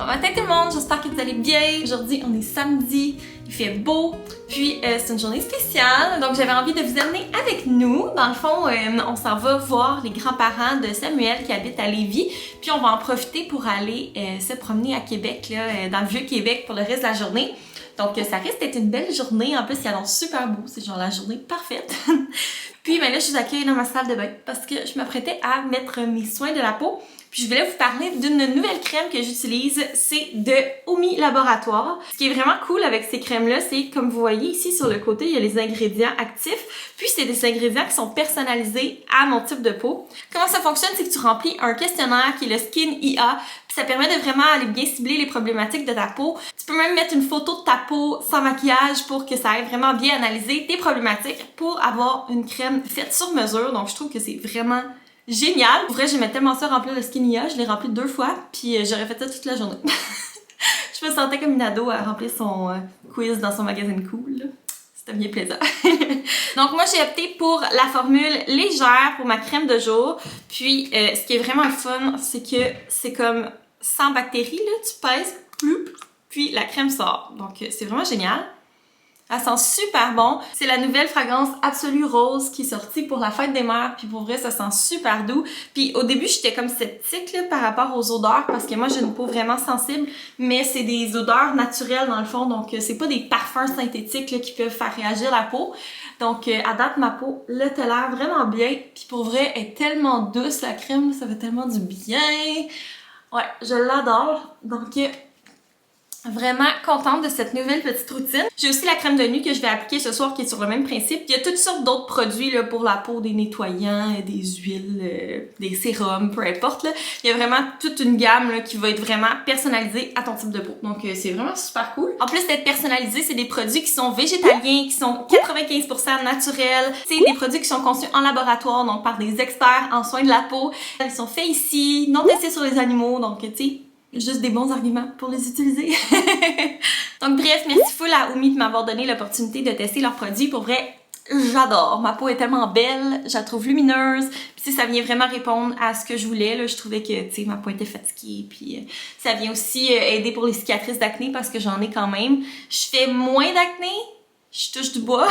Bon matin tout le monde, j'espère que vous allez bien. Aujourd'hui, on est samedi, il fait beau, puis c'est une journée spéciale, donc j'avais envie de vous amener avec nous. Dans le fond, on s'en va voir les grands-parents de Samuel qui habitent à Lévis, puis on va en profiter pour aller se promener à Québec, là, dans le Vieux-Québec pour le reste de la journée. Donc ça risque d'être une belle journée, en plus il annonce super beau, c'est genre la journée parfaite. Puis ben là, je suis accueillie dans ma salle de bain parce que je m'apprêtais à mettre mes soins de la peau. Puis je voulais vous parler d'une nouvelle crème que j'utilise, c'est de Omi Laboratoire. Ce qui est vraiment cool avec ces crèmes-là, c'est comme vous voyez ici sur le côté, il y a les ingrédients actifs. Puis c'est des ingrédients qui sont personnalisés à mon type de peau. Comment ça fonctionne, c'est que tu remplis un questionnaire qui est le Skin IA. Puis ça permet de vraiment aller bien cibler les problématiques de ta peau. Tu peux même mettre une photo de ta peau sans maquillage pour que ça aille vraiment bien analyser tes problématiques pour avoir une crème faite sur mesure. Donc je trouve que c'est vraiment génial. Pour vrai, j'aimais tellement ça remplir le Skin IA, je l'ai rempli 2 fois, puis j'aurais fait ça toute la journée. Je me sentais comme une ado à remplir son quiz dans son magazine Cool. C'était bien plaisant. Donc moi, j'ai opté pour la formule légère pour ma crème de jour. Puis ce qui est vraiment le fun, c'est que c'est comme sans bactéries, là, tu pèses, puis la crème sort. Donc c'est vraiment génial. Elle sent super bon. C'est la nouvelle fragrance Absolue Rose qui est sortie pour la fête des mères. Puis pour vrai, ça sent super doux. Puis au début, j'étais comme sceptique là, par rapport aux odeurs parce que moi, j'ai une peau vraiment sensible. Mais c'est des odeurs naturelles dans le fond. Donc c'est pas des parfums synthétiques là, qui peuvent faire réagir la peau. Donc à date, ma peau là tolère vraiment bien. Puis pour vrai, elle est tellement douce la crème. Ça fait tellement du bien. Ouais, je l'adore. Donc vraiment contente de cette nouvelle petite routine. J'ai aussi la crème de nuit que je vais appliquer ce soir qui est sur le même principe. Il y a toutes sortes d'autres produits là, pour la peau, des nettoyants, des huiles, des sérums, peu importe. Là. Il y a vraiment toute une gamme là, qui va être vraiment personnalisée à ton type de peau. Donc c'est vraiment super cool. En plus d'être personnalisé, c'est des produits qui sont végétaliens, qui sont 95% naturels. C'est des produits qui sont conçus en laboratoire, donc par des experts en soins de la peau. Ils sont faits ici, non testés sur les animaux, donc tu sais, juste des bons arguments pour les utiliser. Donc bref, merci full à Omi de m'avoir donné l'opportunité de tester leurs produits. Pour vrai, j'adore. Ma peau est tellement belle, je la trouve lumineuse. Puis ça vient vraiment répondre à ce que je voulais. Là. Je trouvais que tu sais ma peau était fatiguée. Puis ça vient aussi aider pour les cicatrices d'acné parce que j'en ai quand même. Je fais moins d'acné, je touche du bois.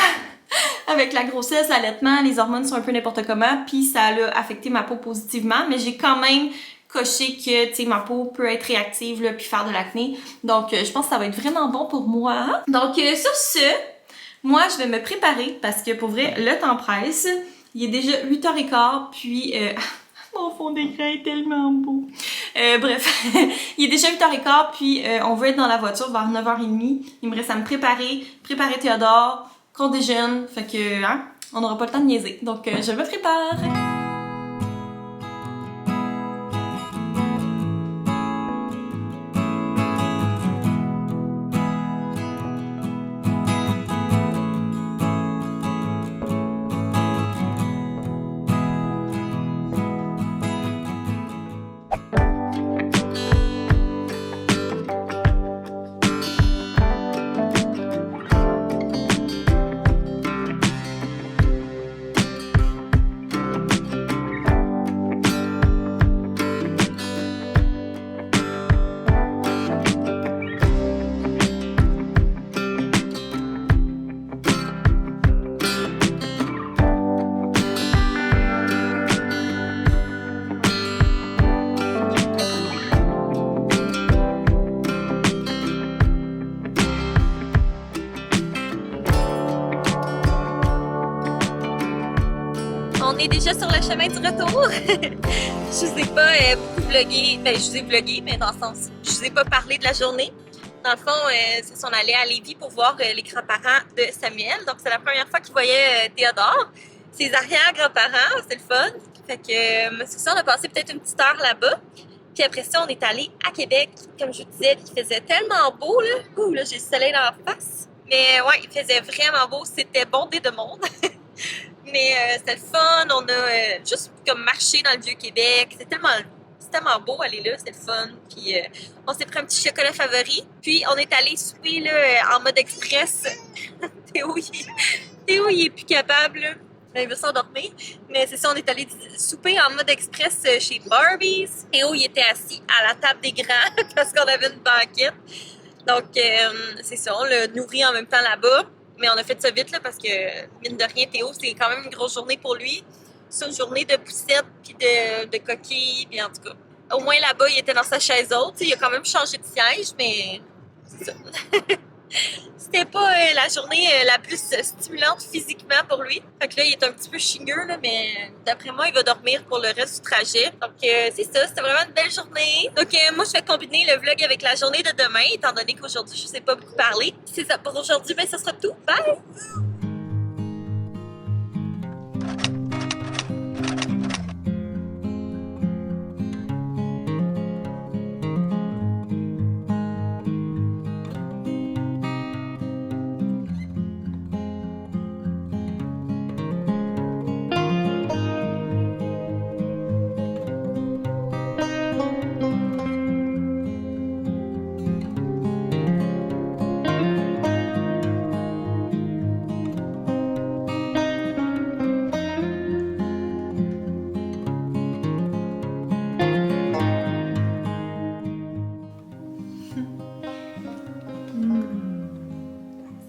Avec la grossesse, l'allaitement, les hormones sont un peu n'importe comment. Puis ça a affecté ma peau positivement. Mais j'ai quand même cocher que tu sais ma peau peut être réactive là, puis faire de l'acné. Donc je pense que ça va être vraiment bon pour moi. Donc sur ce, moi je vais me préparer parce que pour vrai le temps presse. Il est déjà 8h15 puis mon fond d'écran est tellement beau. Bref, il est déjà 8h15 puis on veut être dans la voiture vers 9h30. Il me reste à me préparer Théodore, qu'on déjeune, fait que hein, on n'aura pas le temps de niaiser. Donc je me prépare. On est déjà sur le chemin du retour. Je vous ai pas beaucoup vlogué, ben je vous ai vlogué, mais dans le sens, je vous ai pas parlé de la journée. Dans le fond, c'est son allait à Lévis pour voir les grands-parents de Samuel. Donc c'est la première fois qu'il voyait Théodore. Ses arrière-grands-parents, c'est le fun. Fait que c'est ça, on a passé peut-être une petite heure là-bas. Puis après ça, on est allé à Québec, comme je vous disais, puis il faisait tellement beau là. Ouh, là j'ai le soleil dans la face. Mais ouais, il faisait vraiment beau, c'était bondé de monde. Mais c'était le fun, on a juste comme marché dans le Vieux-Québec, c'est tellement beau aller là, c'était le fun. Puis on s'est pris un petit chocolat favori, puis on est allé souper là, en mode express. Théo, il est plus capable. Là. il veut s'endormir. Mais c'est ça, on est allé souper en mode express chez Barbies. Théo, il était assis à la table des grands parce qu'on avait une banquette. Donc, c'est ça, on l'a nourri en même temps là-bas. Mais on a fait ça vite, là, parce que, mine de rien, Théo, c'est quand même une grosse journée pour lui. C'est une journée de poussette, puis de coquilles, puis en tout cas. Au moins, là-bas, il était dans sa chaise haute. Il a quand même changé de siège, mais c'est ça. C'était pas la journée la plus stimulante physiquement pour lui. Fait que là, il est un petit peu chigneux, là, mais d'après moi, il va dormir pour le reste du trajet. Donc, c'est ça. C'était vraiment une belle journée. Donc, moi, je vais combiner le vlog avec la journée de demain, étant donné qu'aujourd'hui, je sais pas beaucoup parler. C'est ça pour aujourd'hui, mais ça sera tout. Bye!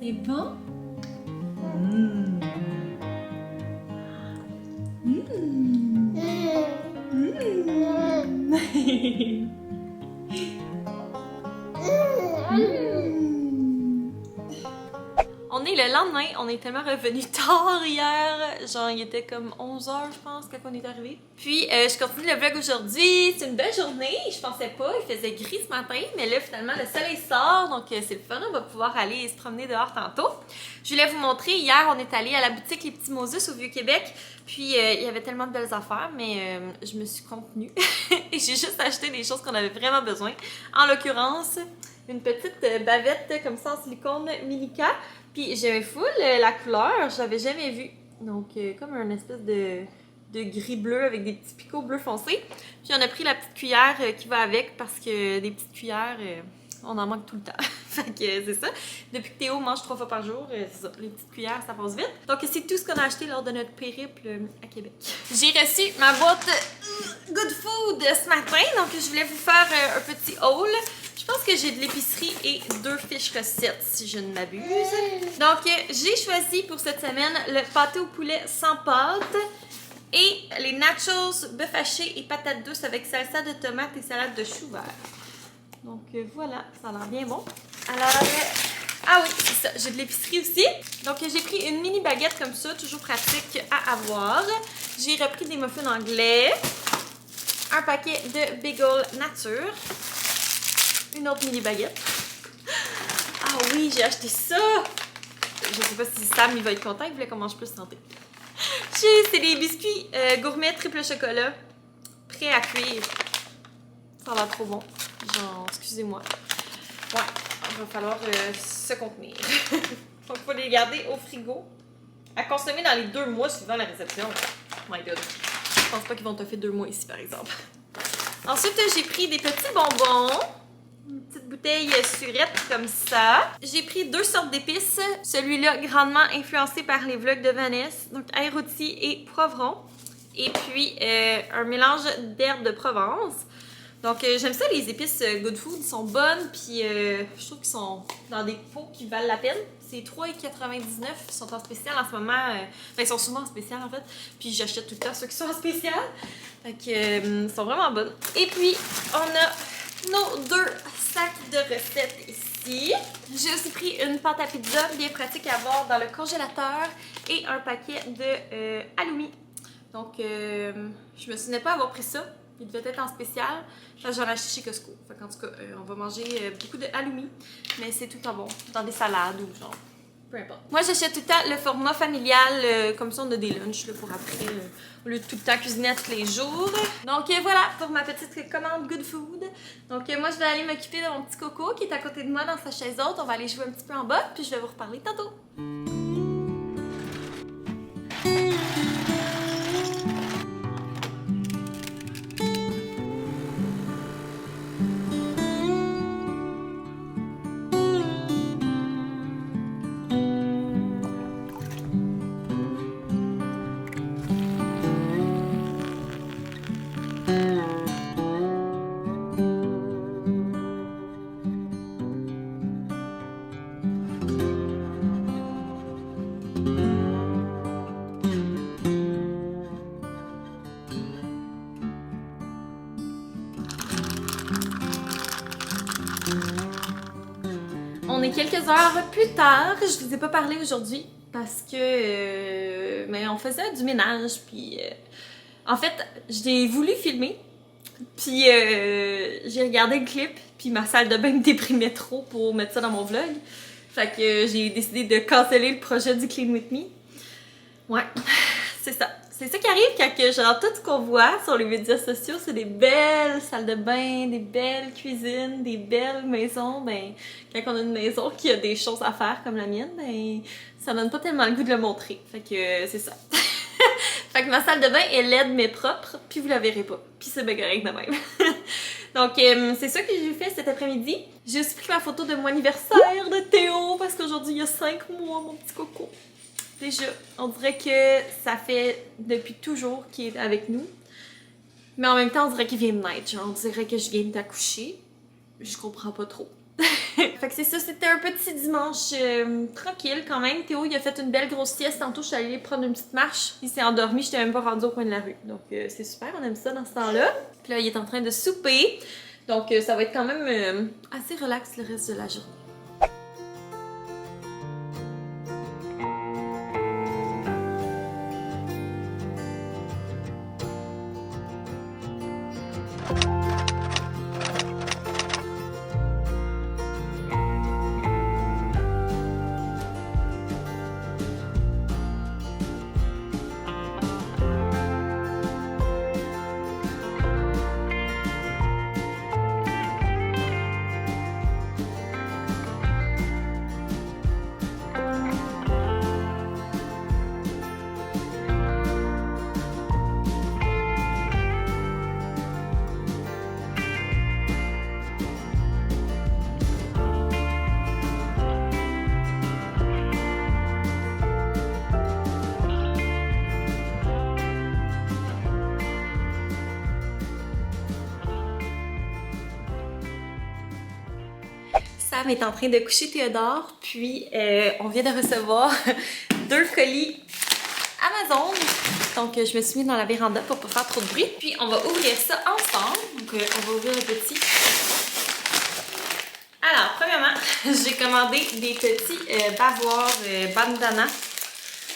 C'est bon? On est le lendemain, on est tellement revenu tard hier, genre il était comme 11h je pense quand on est arrivé. Puis je continue le vlog aujourd'hui, c'est une belle journée, je pensais pas, il faisait gris ce matin, mais là finalement le soleil sort, donc c'est le fun, on va pouvoir aller se promener dehors tantôt. Je voulais vous montrer, hier on est allé à la boutique Les Petits Moses au Vieux-Québec, puis il y avait tellement de belles affaires, mais je me suis contenue et j'ai juste acheté des choses qu'on avait vraiment besoin. En l'occurrence, une petite bavette comme ça en silicone Milika. Puis j'aimais full la couleur, je l'avais jamais vue. Donc comme un espèce de gris bleu avec des petits picots bleu foncé. Puis on a pris la petite cuillère qui va avec parce que des petites cuillères, on en manque tout le temps. Fait que c'est ça. Depuis que Théo mange 3 fois par jour, c'est ça. Les petites cuillères, ça passe vite. Donc c'est tout ce qu'on a acheté lors de notre périple à Québec. J'ai reçu ma boîte Good Food ce matin, donc je voulais vous faire un petit haul. Je pense que j'ai de l'épicerie et 2 fiches recettes, si je ne m'abuse. Donc, j'ai choisi pour cette semaine le pâté au poulet sans pâte et les nachos bœuf haché et patates douces avec salsa de tomate et salade de chou vert. Donc, voilà, ça a l'air bien bon. Alors, ah oui, c'est ça, j'ai de l'épicerie aussi. Donc, j'ai pris une mini baguette comme ça, toujours pratique à avoir. J'ai repris des muffins anglais, un paquet de bagel nature, une autre mini baguette. Ah oui, j'ai acheté ça! Je sais pas si Sam il va être content, il voulait qu'on mange plus santé. C'est des biscuits gourmet triple chocolat, prêts à cuire. Ça a l'air trop bon. Genre, excusez-moi. Ouais, il va falloir se contenir. Donc, il faut les garder au frigo. À consommer dans les 2 mois suivant la réception. Oh my god. Je pense pas qu'ils vont te faire 2 mois ici, par exemple. Ensuite, j'ai pris des petits bonbons. Une petite bouteille surette comme ça. J'ai pris 2 sortes d'épices. Celui-là, grandement influencé par les vlogs de Vanessa. Donc, ail rôti et poivron. Et puis, un mélange d'herbes de Provence. Donc, j'aime ça, les épices Good Food. Ils sont bonnes. Puis, je trouve qu'ils sont dans des pots qui valent la peine. C'est 3,99$. Ils sont en spécial en ce moment. Enfin, ils sont souvent en spécial, en fait. Puis, j'achète tout le temps ceux qui sont en spécial. Donc, ils sont vraiment bonnes. Et puis, on a nos 2 sacs de recettes ici. J'ai aussi pris une pâte à pizza bien pratique à avoir dans le congélateur et un paquet de halloumi. Donc, je me souvenais pas avoir pris ça. Il devait être en spécial. J'en ai acheté chez Costco. Fait en tout cas, on va manger beaucoup de halloumi. Mais c'est tout le temps bon. Dans des salades ou genre. Peu importe. Moi, j'achète tout le temps le format familial. Comme ça, on a des lunchs là, pour après. Au lieu de tout le temps cuisiner tous les jours. Donc, voilà pour ma petite commande Good Food. Donc, moi, je vais aller m'occuper de mon petit coco qui est à côté de moi dans sa chaise haute. On va aller jouer un petit peu en bas. Puis, je vais vous reparler tantôt. On est quelques heures plus tard. Je vous ai pas parlé aujourd'hui parce que mais on faisait du ménage puis en fait, j'ai voulu filmer puis j'ai regardé le clip puis ma salle de bain me déprimait trop pour mettre ça dans mon vlog. Fait que j'ai décidé de canceller le projet du Clean With Me. Ouais, c'est ça. C'est ça qui arrive quand que, genre, tout ce qu'on voit sur les médias sociaux, c'est des belles salles de bain, des belles cuisines, des belles maisons. Ben, quand on a une maison qui a des choses à faire comme la mienne, ben, ça donne pas tellement le goût de le montrer. Fait que c'est ça. Fait que ma salle de bain est laide mais propre, puis vous la verrez pas. Puis c'est bien correct de même. Donc, c'est ça que j'ai fait cet après-midi. J'ai aussi pris ma photo de mon anniversaire de Théo, parce qu'aujourd'hui, il y a 5 mois, mon petit coco. Déjà, on dirait que ça fait depuis toujours qu'il est avec nous. Mais en même temps, on dirait qu'il vient de naître. Genre, on dirait que je viens d'accoucher. Je comprends pas trop. Fait que c'est ça, c'était un petit dimanche tranquille quand même. Théo, il a fait une belle grosse sieste. Tantôt, je suis allée prendre une petite marche. Il s'est endormi, j'étais même pas rendue au coin de la rue. Donc, c'est super, on aime ça dans ce temps-là. Puis là, il est en train de souper. Donc, ça va être quand même assez relax le reste de la journée. Sam est en train de coucher Théodore, puis on vient de recevoir 2 colis Amazon. Donc je me suis mis dans la véranda pour pas faire trop de bruit. Puis on va ouvrir ça ensemble. Donc on va ouvrir le petit. Alors, premièrement, j'ai commandé des petits bavoirs bandana.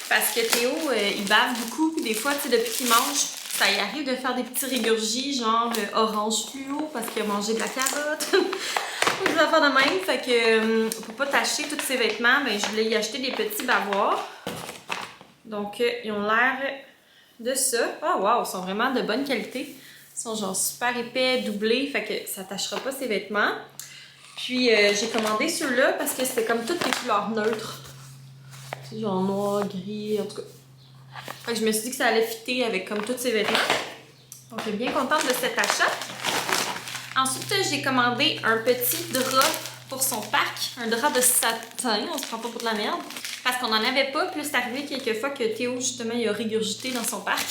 Parce que Théo, il bave beaucoup. Des fois, tu sais, depuis qu'il mange, ça y arrive de faire des petits régurgis, genre orange fluo, parce qu'il a mangé de la carotte. Des affaires de même, fait que pour pas tacher tous ses vêtements, ben, je voulais y acheter des petits bavoirs. Donc, ils ont l'air de ça. Ah, wow, ils sont vraiment de bonne qualité. Ils sont genre super épais, doublés, fait que ça tachera pas ses vêtements. Puis, j'ai commandé ceux-là parce que c'était comme toutes les couleurs neutres. C'est genre noir, gris, en tout cas. Fait que je me suis dit que ça allait fitter avec comme tous ses vêtements. Donc, je suis bien contente de cet achat. Ensuite, j'ai commandé un petit drap pour son parc, un drap de satin, on se prend pas pour de la merde, parce qu'on n'en avait pas, puis c'est arrivé quelques fois que Théo, justement, il a régurgité dans son parc.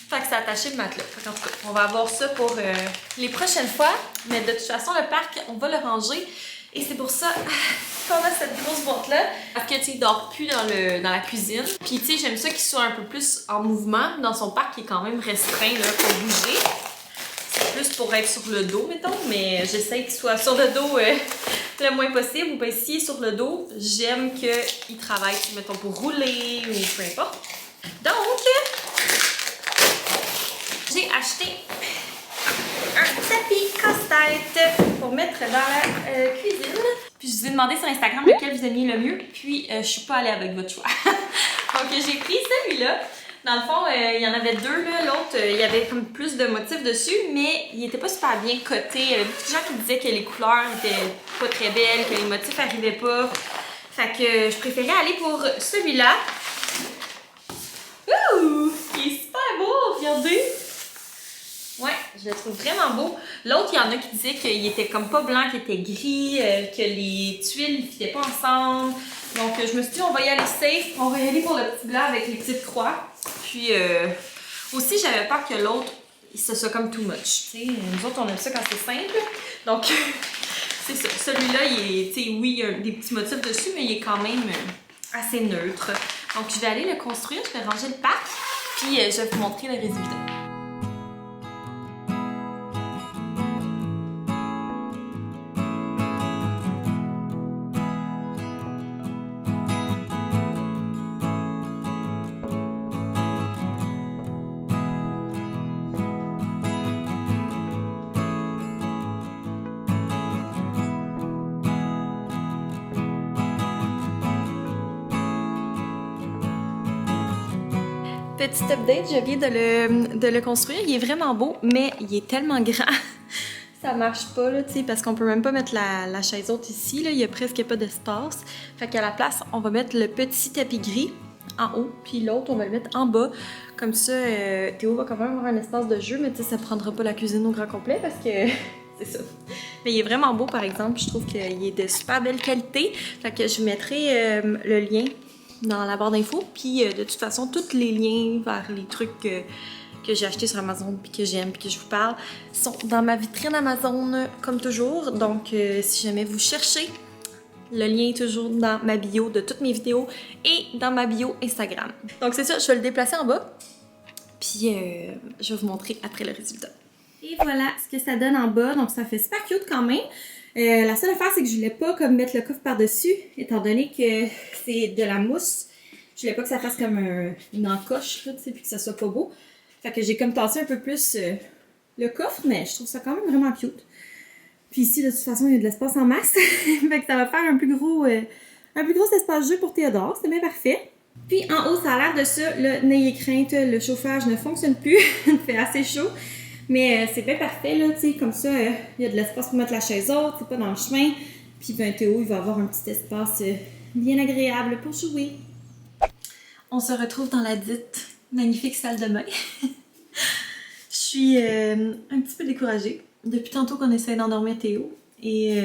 Fait que ça a attaché le matelas. En tout cas, on va avoir ça pour les prochaines fois, mais de toute façon, le parc, on va le ranger, et c'est pour ça qu'on a cette grosse boîte-là, parce que, tu sais, il dort plus dans la cuisine, puis tu sais, j'aime ça qu'il soit un peu plus en mouvement dans son parc, qui est quand même restreint, là, pour bouger. Plus pour être sur le dos, mettons, mais j'essaie qu'il soit sur le dos le moins possible. Ou bien s'il est sur le dos, j'aime qu'il travaille, mettons, pour rouler ou peu importe. Donc, j'ai acheté un tapis casse-tête pour mettre dans la cuisine. Puis je vous ai demandé sur Instagram lequel vous aimiez le mieux, puis je suis pas allée avec votre choix. Donc j'ai pris celui-là. Dans le fond, il y en avait 2, là. L'autre, il y avait comme plus de motifs dessus, mais il était pas super bien coté. Il y avait beaucoup de gens qui disaient que les couleurs étaient pas très belles, que les motifs arrivaient pas. Fait que je préférais aller pour celui-là. Ouh! Il est super beau, regardez! Ouais, je le trouve vraiment beau. L'autre, il y en a qui disaient qu'il était comme pas blanc, qu'il était gris, que les tuiles ne fitaient pas ensemble. Donc, je me suis dit, on va y aller safe. On va y aller pour le petit blanc avec les petites croix. Puis, aussi, j'avais peur que l'autre, ce soit comme too much. T'sais, nous autres, on aime ça quand c'est simple. Donc, c'est ça. Celui-là, il est, t'sais, oui, il y a des petits motifs dessus, mais il est quand même assez neutre. Donc, je vais aller le construire. Je vais ranger le pack. Puis, je vais vous montrer le résultat. Petit update, je viens de le construire. Il est vraiment beau, mais il est tellement grand. Ça marche pas, là, tu sais, parce qu'on peut même pas mettre la chaise haute ici, là. Il y a presque pas d'espace. Fait qu'à la place, on va mettre le petit tapis gris en haut, puis l'autre, on va le mettre en bas. Comme ça, Théo va quand même avoir un espace de jeu, mais tu sais, ça prendra pas la cuisine au grand complet parce que c'est ça. Mais il est vraiment beau, par exemple. Je trouve qu'il est de super belle qualité. Fait que je mettrai le lien dans la barre d'infos. Puis de toute façon, tous les liens vers les trucs que j'ai achetés sur Amazon, puis que j'aime, puis que je vous parle, sont dans ma vitrine Amazon, comme toujours. Donc, si jamais vous cherchez, le lien est toujours dans ma bio de toutes mes vidéos et dans ma bio Instagram. Donc c'est ça, je vais le déplacer en bas, puis je vais vous montrer après le résultat. Et voilà ce que ça donne en bas, donc ça fait super cute quand même. La seule affaire, c'est que je voulais pas comme mettre le coffre par-dessus, étant donné que c'est de la mousse. Je voulais pas que ça fasse comme une encoche, là, tu sais, puis que ça soit pas beau. Fait que j'ai comme tassé un peu plus le coffre, mais je trouve ça quand même vraiment cute. Puis ici, de toute façon, il y a de l'espace en masse. Fait que ça va faire un plus gros espace jeu pour Théodore. C'est bien parfait. Puis en haut, ça a l'air de ça. Là, n'ayez crainte, le chauffage ne fonctionne plus. Il fait assez chaud. Mais c'est bien parfait, là, tu sais, comme ça, il y a de l'espace pour mettre la chaise haute, c'est pas dans le chemin. Puis ben, Théo, il va avoir un petit espace bien agréable pour jouer. On se retrouve dans la dite magnifique salle de bain. Je suis un petit peu découragée. Depuis tantôt qu'on essaie d'endormir Théo. Et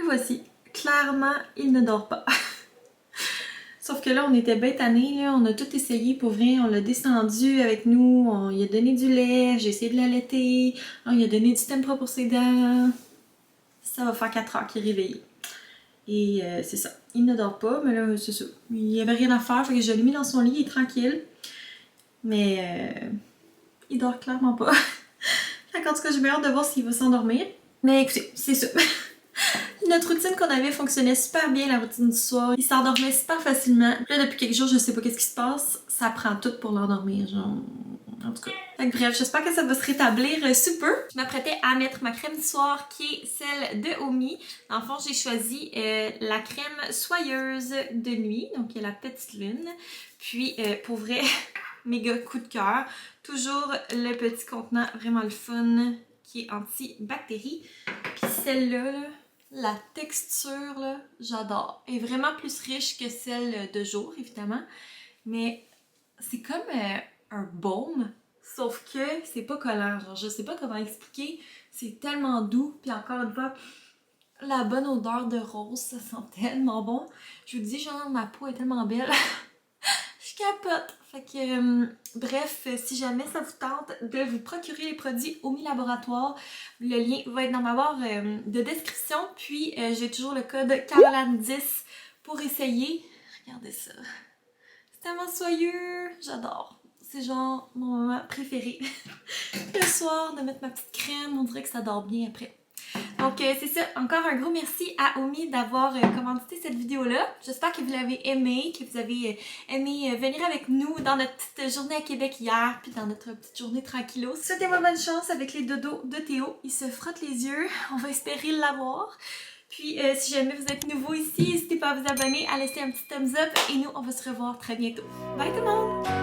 voici. Clairement, il ne dort pas. Sauf que là, on était bien tannés, là. On a tout essayé pour vrai. On l'a descendu avec nous. On lui a donné du lait. J'ai essayé de l'allaiter. On lui a donné du Tempra pour ses dents. Ça va faire 4 heures qu'il est réveillé. Et c'est ça. Il ne dort pas, mais là, c'est ça. Il n'y avait rien à faire. Fait que je l'ai mis dans son lit. Il est tranquille. Mais il dort clairement pas. En tout cas, j'ai bien hâte de voir s'il va s'endormir. Mais écoutez, c'est ça. Notre routine qu'on avait fonctionnait super bien, la routine du soir. Il s'endormait super facilement. Là, depuis quelques jours, je sais pas qu'est-ce qui se passe. Ça prend tout pour l'endormir, genre. En tout cas. Fait que bref, j'espère que ça va se rétablir sous peu. Je m'apprêtais à mettre ma crème du soir, qui est celle de Omi. Dans le fond, j'ai choisi la crème soyeuse de nuit. Donc, il y a la petite lune. Puis, pour vrai, méga coup de cœur. Toujours le petit contenant, vraiment le fun, qui est anti-bactéries. Puis celle-là, là, la texture, là, j'adore. Elle est vraiment plus riche que celle de jour, évidemment. Mais c'est comme un baume, sauf que c'est pas collant. Genre, je sais pas comment expliquer. C'est tellement doux. Puis encore une fois, la bonne odeur de rose, ça sent tellement bon. Je vous dis, genre, ma peau est tellement belle. Je capote. Fait que, bref, si jamais ça vous tente de vous procurer les produits Omi Laboratoire, le lien va être dans ma barre de description. Puis, j'ai toujours le code Caroline10 pour essayer. Regardez ça. C'est tellement soyeux. J'adore. C'est genre mon moment préféré. Le soir, de mettre ma petite crème, on dirait que ça dort bien après. Donc c'est ça, encore un gros merci à Omi d'avoir commandité cette vidéo-là. J'espère que vous l'avez aimé, que vous avez aimé venir avec nous dans notre petite journée à Québec hier, puis dans notre petite journée tranquillos. Souhaitez-moi bonne chance avec les dodos de Théo. Il se frotte les yeux, on va espérer l'avoir. Puis si jamais vous êtes nouveau ici, n'hésitez pas à vous abonner, à laisser un petit thumbs up et nous, on va se revoir très bientôt. Bye tout le monde!